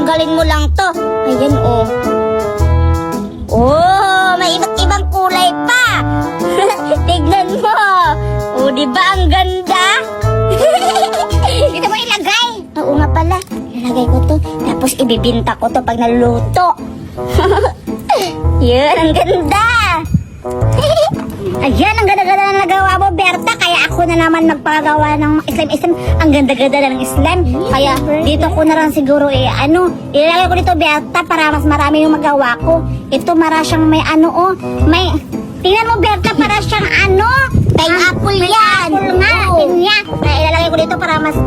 tanggalin mo lang to. Ayan, oh. Oh, may iba't ibang kulay pa. Tignan mo. Oh, di ba ang ganda? Dito mo ilagay. Oo nga pala. Ilagay ko to. Tapos ibibinta ko to pag naluto. Yun, ang ganda. Ayan, ang ganda-ganda na nagawa mo, Berta. Kaya ako na naman magpagawa ng slime. Ang ganda-ganda ng slime. Kaya dito ko na lang siguro ilalagay ko dito, Berta, para mas marami yung magawa ko. Ito, mara siyang may may... Tingnan mo, Berta, para siyang Pineapple yan. Pineapple nga, pinya. Kaya ilalagay ko dito para mas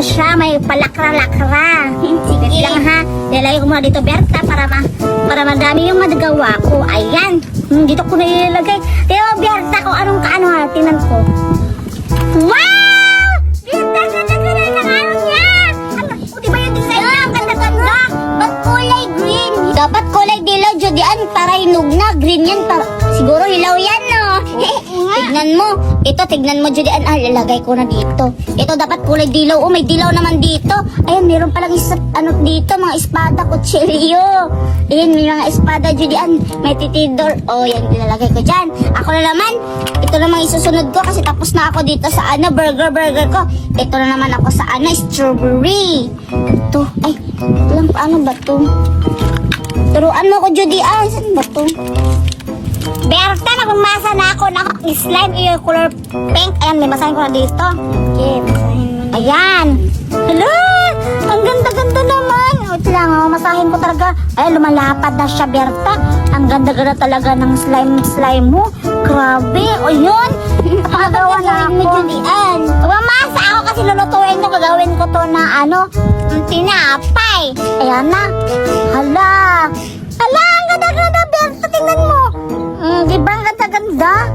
siya, may palakra-lakra. Sige lang ha. Ilalagay ko muna dito, Berta, para madami yung magagawa ko. Ayan. Dito ko na ilalagay. Tingnan mo, Berta, kung anong ha. Tingnan ko. Wow! Berta, ganda-ganda ng niya. Diba yung design niya? Ang ganda-ganda. Ba't kulay green? Dapat kulay dilaw, Judian, para hinog na. Green yan, siguro hilaw yan, no? Tignan mo. Ito, tignan mo, Judian. Lalagay ko na dito. Ito, dapat kulay dilaw. Oh, may dilaw naman dito. Ayan, meron palang dito, mga espada, kutsilyo. Ayan, may mga espada, Judian. May titidor. Oh, yan, nilalagay ko dyan. Ako na naman. Ito namang isusunod ko kasi tapos na ako dito sa burger ko. Ito na naman ako sa strawberry. Ito, ay, ito lang, paano ba ito? Turuan mo ko, Judian. Saan ba ito? Berta, nagmamasa na ako ng slime yung color pink. Ayan, may basahin ko na dito. Okay, basahin mo na. Ayan. Hello! Ang ganda-ganda naman. Wait lang, masahin ko talaga. Ay, lumalapad na siya, Berta. Ang ganda-ganda talaga ng slime mo. Grabe. O yun. Nakagawa na ako. Judian. Mamasa ako kasi lulutuin ko. Gagawin ko to na tinapay. Ayan na. Hala. Hala, ang ganda-ganda, Berta. Tingnan mo. Di ba ang ganda-ganda?